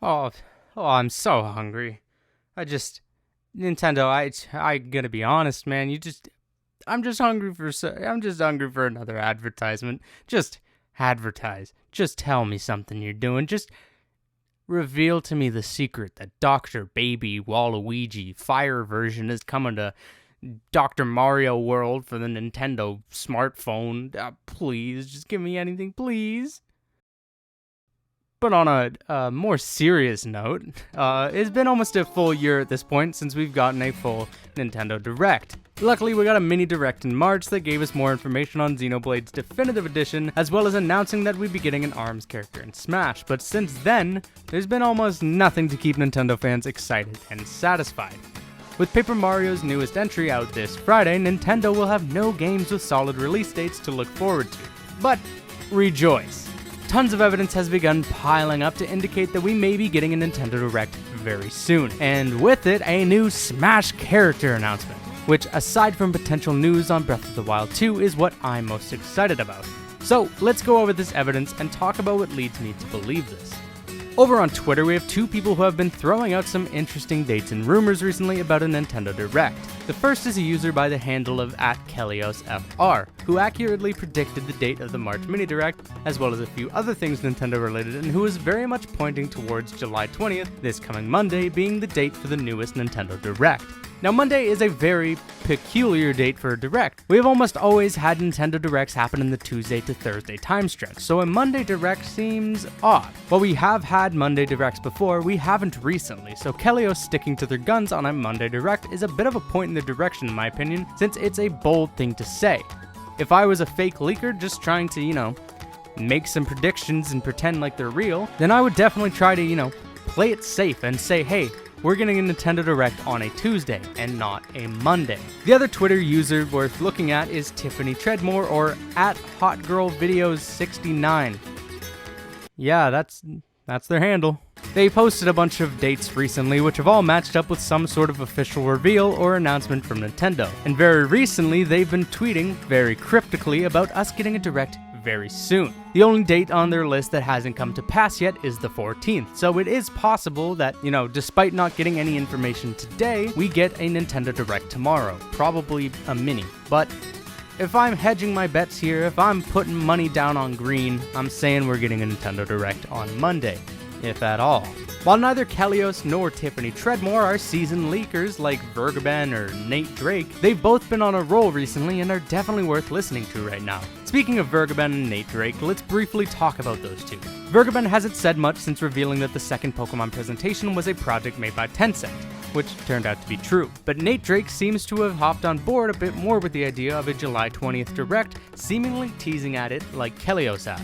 Oh, I'm so hungry. I just Nintendo. I gotta be honest, man. I'm just hungry for another advertisement. Just advertise. Just tell me something you're doing. Just reveal to me the secret that Dr. Baby Waluigi Fire version is coming to Dr. Mario World for the Nintendo smartphone. Please, just give me anything, please. But on a more serious note, it's been almost a full year at this point since we've gotten a full Nintendo Direct. Luckily, we got a mini Direct in March that gave us more information on Xenoblade's Definitive Edition, as well as announcing that we'd be getting an ARMS character in Smash, but since then, there's been almost nothing to keep Nintendo fans excited and satisfied. With Paper Mario's newest entry out this Friday, Nintendo will have no games with solid release dates to look forward to. But rejoice! Tons of evidence has begun piling up to indicate that we may be getting a Nintendo Direct very soon, and with it, a new Smash character announcement, which, aside from potential news on Breath of the Wild 2, is what I'm most excited about. So, let's go over this evidence and talk about what leads me to believe this. Over on Twitter, we have two people who have been throwing out some interesting dates and rumors recently about a Nintendo Direct. The first is a user by the handle of @KeliosFR, who accurately predicted the date of the March Mini Direct, as well as a few other things Nintendo related, and who is very much pointing towards July 20th, this coming Monday, being the date for the newest Nintendo Direct. Now, Monday is a very peculiar date for a Direct. We have almost always had Nintendo Directs happen in the Tuesday to Thursday time stretch, so a Monday Direct seems odd. While we have had Monday Directs before, we haven't recently, so Kelios sticking to their guns on a Monday Direct is a bit of a point in the direction in my opinion, since it's a bold thing to say. If I was a fake leaker just trying to, make some predictions and pretend like they're real, then I would definitely try to, play it safe and say, hey, we're getting a Nintendo Direct on a Tuesday and not a Monday. The other Twitter user worth looking at is Tiffany Treadmore, or @HotGirlVideos69. Yeah, that's their handle. They posted a bunch of dates recently which have all matched up with some sort of official reveal or announcement from Nintendo. And very recently, they've been tweeting very cryptically about us getting a Direct very soon. The only date on their list that hasn't come to pass yet is the 14th, so it is possible that, despite not getting any information today, we get a Nintendo Direct tomorrow, probably a mini. But if I'm hedging my bets here, if I'm putting money down on green, I'm saying we're getting a Nintendo Direct on Monday, if at all. While neither Kelios nor Tiffany Treadmore are seasoned leakers like Vergaben or Nate Drake, they've both been on a roll recently and are definitely worth listening to right now. Speaking of Vergaben and Nate Drake, let's briefly talk about those two. Vergaben hasn't said much since revealing that the second Pokemon presentation was a project made by Tencent, which turned out to be true. But Nate Drake seems to have hopped on board a bit more with the idea of a July 20th Direct, seemingly teasing at it like Kelios has.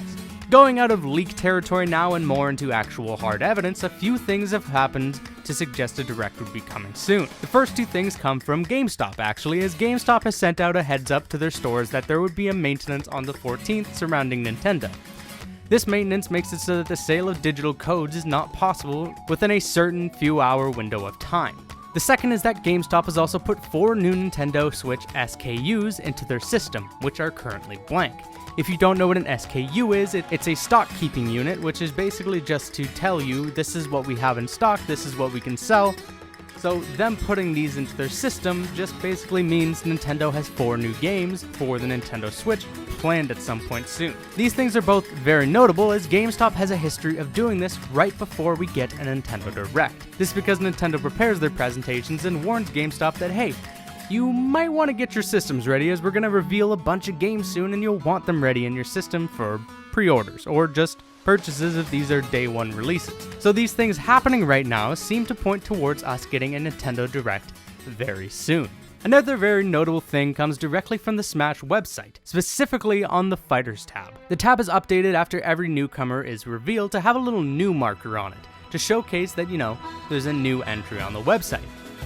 Going out of leak territory now and more into actual hard evidence, a few things have happened to suggest a Direct would be coming soon. The first two things come from GameStop actually, as GameStop has sent out a heads up to their stores that there would be a maintenance on the 14th surrounding Nintendo. This maintenance makes it so that the sale of digital codes is not possible within a certain few hour window of time. The second is that GameStop has also put 4 new Nintendo Switch SKUs into their system, which are currently blank. If you don't know what an SKU is, it's a stock keeping unit, which is basically just to tell you this is what we have in stock, this is what we can sell. So them putting these into their system just basically means Nintendo has 4 new games for the Nintendo Switch planned at some point soon. These things are both very notable, as GameStop has a history of doing this right before we get a Nintendo Direct. This is because Nintendo prepares their presentations and warns GameStop that, hey, you might want to get your systems ready, as we're going to reveal a bunch of games soon and you'll want them ready in your system for pre-orders or just purchases if these are day one releases. So these things happening right now seem to point towards us getting a Nintendo Direct very soon. Another very notable thing comes directly from the Smash website, specifically on the Fighters tab. The tab is updated after every newcomer is revealed to have a little new marker on it, to showcase that, there's a new entry on the website.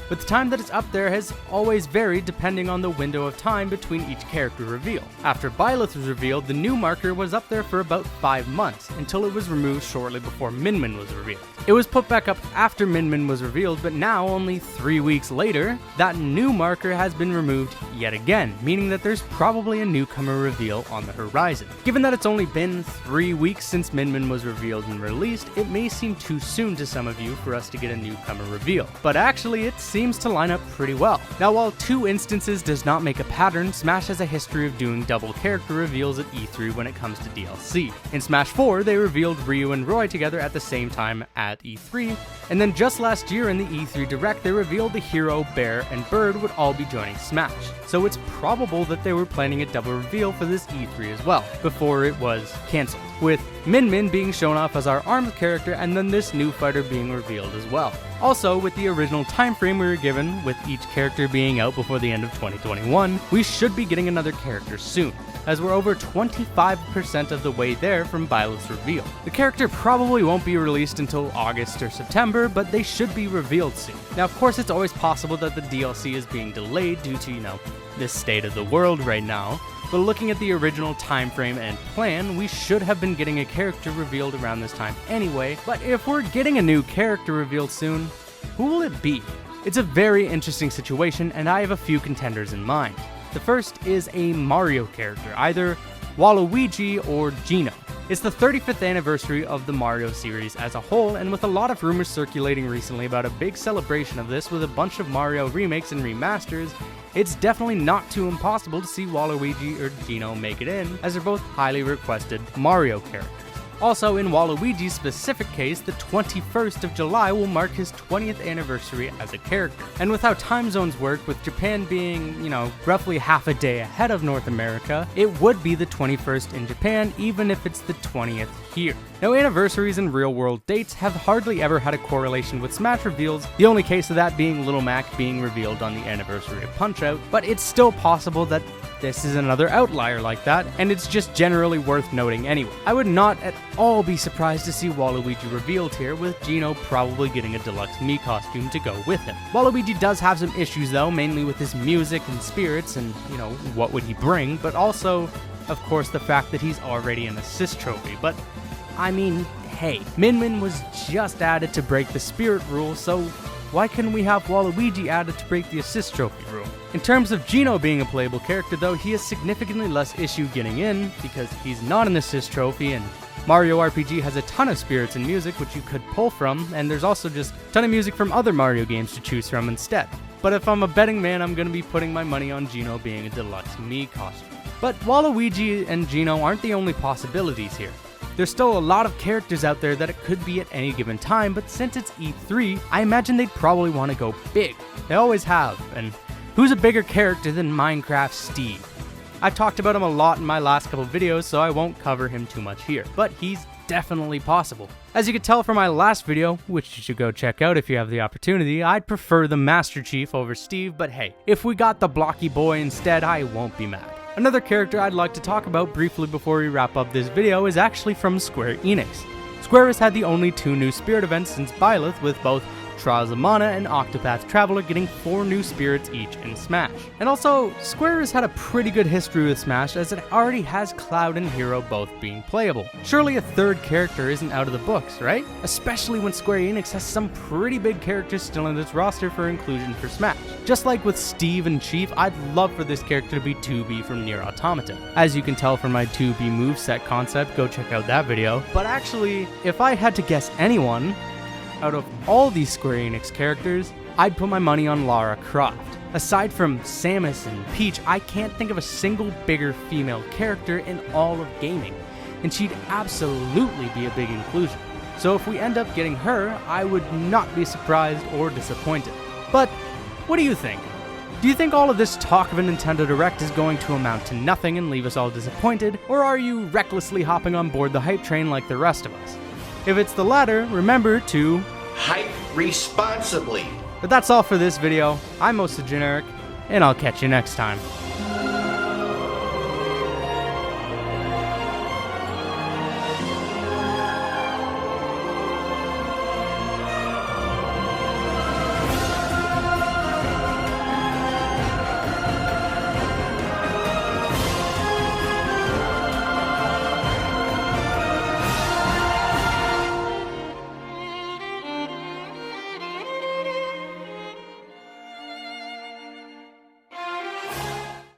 but the time that it's up there has always varied depending on the window of time between each character reveal. After Byleth was revealed, the new marker was up there for about 5 months, until it was removed shortly before Min Min was revealed. It was put back up after Min Min was revealed, but now, only 3 weeks later, that new marker has been removed yet again, meaning that there's probably a newcomer reveal on the horizon. Given that it's only been 3 weeks since Min Min was revealed and released, it may seem too soon to some of you for us to get a newcomer reveal, but actually it seems to line up pretty well. Now, while 2 instances does not make a pattern, Smash has a history of doing double character reveals at E3 when it comes to DLC. In Smash 4, they revealed Ryu and Roy together at the same time at E3, and then just last year in the E3 Direct, they revealed the Hero, Bear, and Bird would all be joining Smash. So it's probable that they were planning a double reveal for this E3 as well, before it was cancelled, with Min Min being shown off as our ARMS character and then this new fighter being revealed as well. Also, with the original time frame we were given, with each character being out before the end of 2021, we should be getting another character soon, as we're over 25% of the way there from Byleth's reveal. The character probably won't be released until August or September, but they should be revealed soon. Now, of course, it's always possible that the DLC is being delayed due to, this state of the world right now, but looking at the original time frame and plan, we should have been getting a character revealed around this time anyway. But if we're getting a new character revealed soon, who will it be? It's a very interesting situation, and I have a few contenders in mind. The first is a Mario character, either Waluigi or Geno. It's the 35th anniversary of the Mario series as a whole, and with a lot of rumors circulating recently about a big celebration of this with a bunch of Mario remakes and remasters, it's definitely not too impossible to see Waluigi or Geno make it in, as they're both highly requested Mario characters. Also, in Waluigi's specific case, the 21st of July will mark his 20th anniversary as a character. And with how time zones work, with Japan being, roughly half a day ahead of North America, it would be the 21st in Japan, even if it's the 20th here. Now, anniversaries and real-world dates have hardly ever had a correlation with Smash reveals, the only case of that being Little Mac being revealed on the anniversary of Punch-Out, but it's still possible that this is another outlier like that, and it's just generally worth noting anyway. I would not at all be surprised to see Waluigi revealed here, with Geno probably getting a deluxe Mii costume to go with him. Waluigi does have some issues though, mainly with his music and spirits and, what would he bring, but also, of course, the fact that he's already an assist trophy. But, hey, Min Min was just added to break the spirit rule, so why couldn't we have Waluigi added to break the assist trophy rule? In terms of Geno being a playable character though, he has significantly less issue getting in, because he's not an assist trophy, and Mario RPG has a ton of spirits and music which you could pull from, and there's also just a ton of music from other Mario games to choose from instead. But if I'm a betting man, I'm gonna be putting my money on Geno being a deluxe Mii costume. But Waluigi and Geno aren't the only possibilities here. There's still a lot of characters out there that it could be at any given time, but since it's E3, I imagine they'd probably want to go big. They always have, and who's a bigger character than Minecraft Steve? I've talked about him a lot in my last couple videos, so I won't cover him too much here, but he's definitely possible. As you could tell from my last video, which you should go check out if you have the opportunity, I'd prefer the Master Chief over Steve, but hey, if we got the blocky boy instead, I won't be mad. Another character I'd like to talk about briefly before we wrap up this video is actually from Square Enix. Square has had the only 2 new spirit events since Byleth, with both Trials of Mana and Octopath Traveler getting 4 new spirits each in Smash. And also, Square has had a pretty good history with Smash, as it already has Cloud and Hero both being playable. Surely a 3rd character isn't out of the books, right? Especially when Square Enix has some pretty big characters still in its roster for inclusion for Smash. Just like with Steve and Chief, I'd love for this character to be 2B from Nier Automata. As you can tell from my 2B moveset concept, go check out that video. But actually, if I had to guess anyone, out of all these Square Enix characters, I'd put my money on Lara Croft. Aside from Samus and Peach, I can't think of a single bigger female character in all of gaming, and she'd absolutely be a big inclusion. So if we end up getting her, I would not be surprised or disappointed. But what do you think? Do you think all of this talk of a Nintendo Direct is going to amount to nothing and leave us all disappointed, or are you recklessly hopping on board the hype train like the rest of us? If it's the latter, remember to hype responsibly. But that's all for this video. I'm Mosa Generic, and I'll catch you next time.